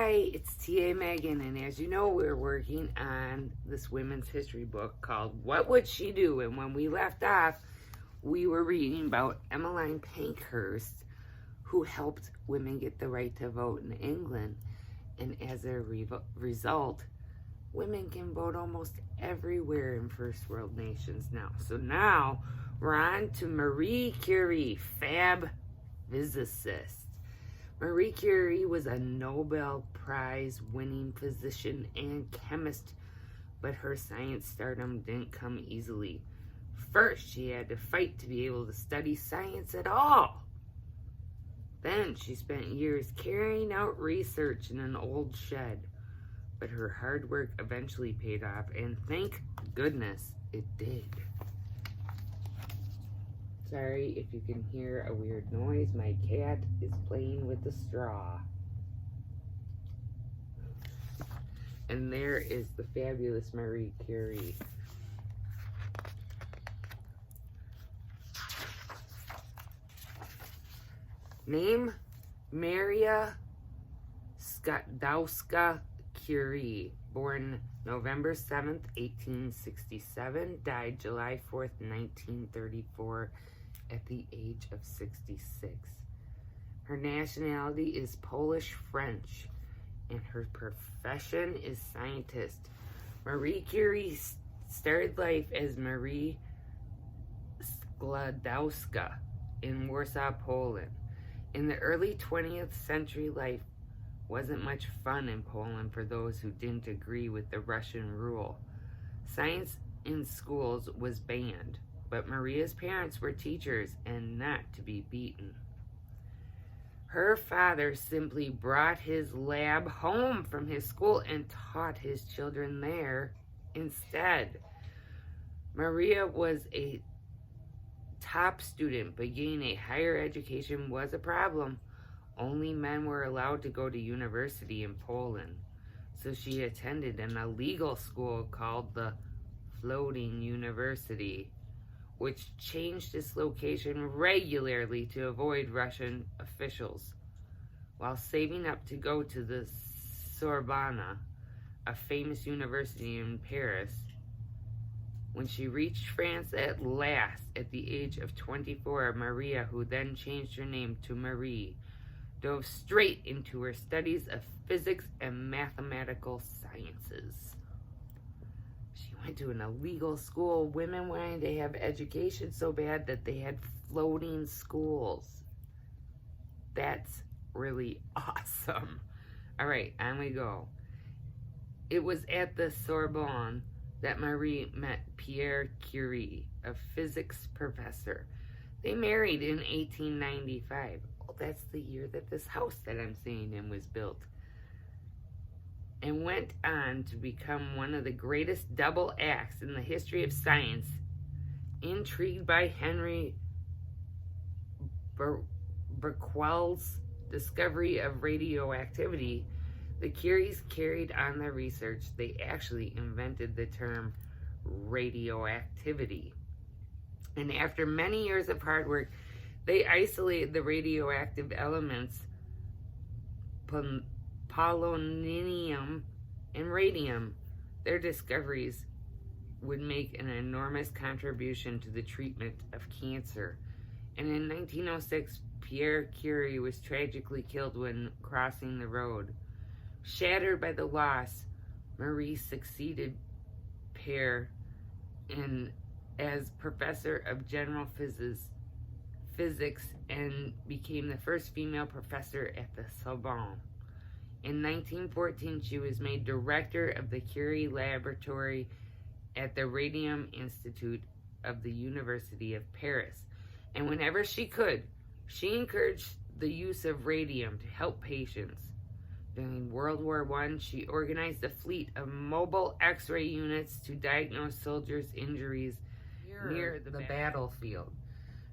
Hi, it's T.A. Megan, and as you know, we're working on this women's history book called What Would She Do? And when we left off, we were reading about Emmeline Pankhurst, who helped women get the right to vote in England. And as a result, women can vote almost everywhere in first world nations now. So now we're on to Marie Curie, Fab Physicist. Marie Curie was a Nobel Prize winning physician and chemist, but her science stardom didn't come easily. First, she had to fight to be able to study science at all. Then she spent years carrying out research in an old shed, but her hard work eventually paid off, and thank goodness it did. Sorry if you can hear a weird noise. My cat is playing with the straw. And there is the fabulous Marie Curie. Name: Maria Skłodowska Curie, born November 7th, 1867, died July 4th, 1934, at the age of 66. Her nationality is Polish-French, and her profession is scientist. Marie Curie started life as Marie Skłodowska in Warsaw, Poland. In the early 20th century, life wasn't much fun in Poland for those who didn't agree with the Russian rule. Science in schools was banned, but Maria's parents were teachers and not to be beaten. Her father simply brought his lab home from his school and taught his children there instead. Maria was a top student, but getting a higher education was a problem. Only men were allowed to go to university in Poland, so she attended an illegal school called the Floating University, which changed its location regularly to avoid Russian officials. While saving up to go to the Sorbonne, a famous university in Paris, when she reached France at last at the age of 24, Maria, who then changed her name to Marie, dove straight into her studies of physics and mathematical sciences. She went to an illegal school. Women wanted to have education so bad that they had floating schools. That's really awesome. All right, on we go. It was at the Sorbonne that Marie met Pierre Curie, a physics professor. They married in 1895. Well, that's the year that this house that I'm staying in was built. And went on to become one of the greatest double acts in the history of science. Intrigued by Henry Becquerel's discovery of radioactivity, the Curies carried on their research. They actually invented the term radioactivity. And after many years of hard work, they isolated the radioactive elements polonium and radium. Their discoveries would make an enormous contribution to the treatment of cancer. And in 1906, Pierre Curie was tragically killed when crossing the road. Shattered by the loss, Marie succeeded Pierre as professor of general physics and became the first female professor at the Sorbonne. In 1914, she was made director of the Curie Laboratory at the Radium Institute of the University of Paris. And whenever she could, she encouraged the use of radium to help patients. During World War I, she organized a fleet of mobile X-ray units to diagnose soldiers' injuries near the battlefield.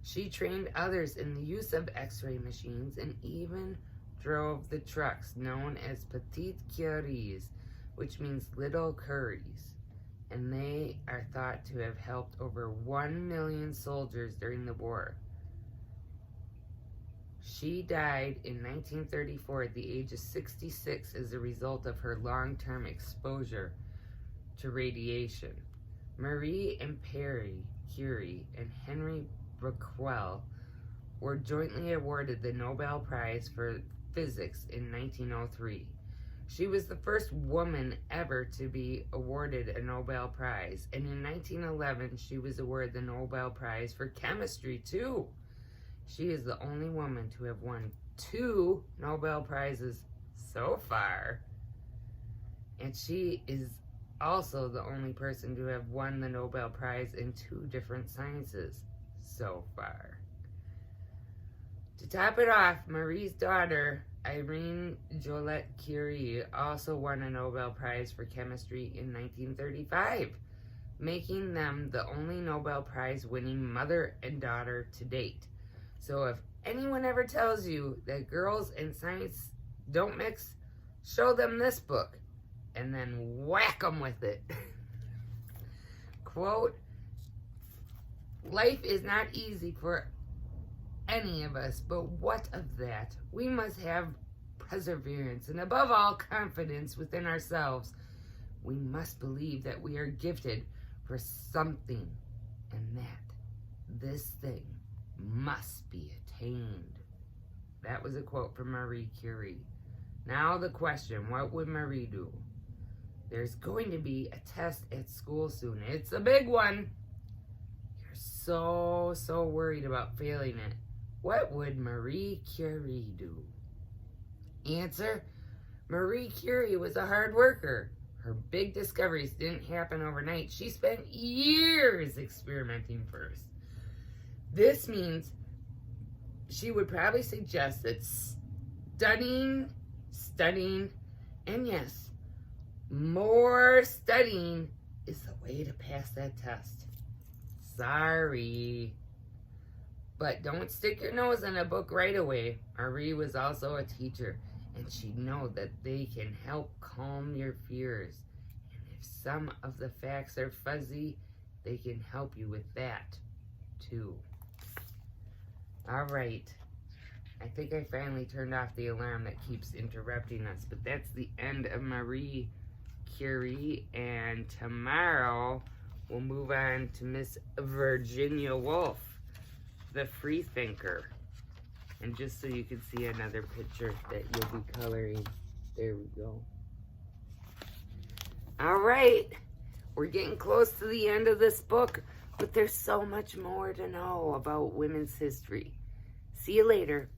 She trained others in the use of X-ray machines and even drove the trucks known as Petites Curies, which means little Curies, and they are thought to have helped over 1 million soldiers during the war. She died in 1934 at the age of 66 as a result of her long-term exposure to radiation. Marie and Perry Curie and Henry Becquerel were jointly awarded the Nobel Prize for Physics in 1903. She was the first woman ever to be awarded a Nobel Prize, and in 1911 she was awarded the Nobel Prize for Chemistry too. She is the only woman to have won 2 Nobel Prizes so far, and she is also the only person to have won the Nobel Prize in 2 different sciences so far. To top it off, Marie's daughter, Irene Joliot Curie, also won a Nobel Prize for Chemistry in 1935, making them the only Nobel Prize winning mother and daughter to date. So if anyone ever tells you that girls and science don't mix, show them this book and then whack them with it. Quote, "Life is not easy for any of us, but what of that? We must have perseverance and above all confidence within ourselves. We must believe that we are gifted for something and that this thing must be attained." That was a quote from Marie Curie. Now the question, what would Marie do? There's going to be a test at school soon. It's a big one. You're so worried about failing it. What would Marie Curie do? Answer, Marie Curie was a hard worker. Her big discoveries didn't happen overnight. She spent years experimenting first. This means she would probably suggest that studying, and yes, more studying is the way to pass that test. Sorry. But don't stick your nose in a book right away. Marie was also a teacher, and she'd know that they can help calm your fears. And if some of the facts are fuzzy, they can help you with that, too. All right. I think I finally turned off the alarm that keeps interrupting us, but that's the end of Marie Curie, and tomorrow we'll move on to Miss Virginia Woolf, the free thinker. And just so you can see another picture that you'll be coloring, there we go. All right, we're getting close to the end of this book, but there's so much more to know about women's history. See you later.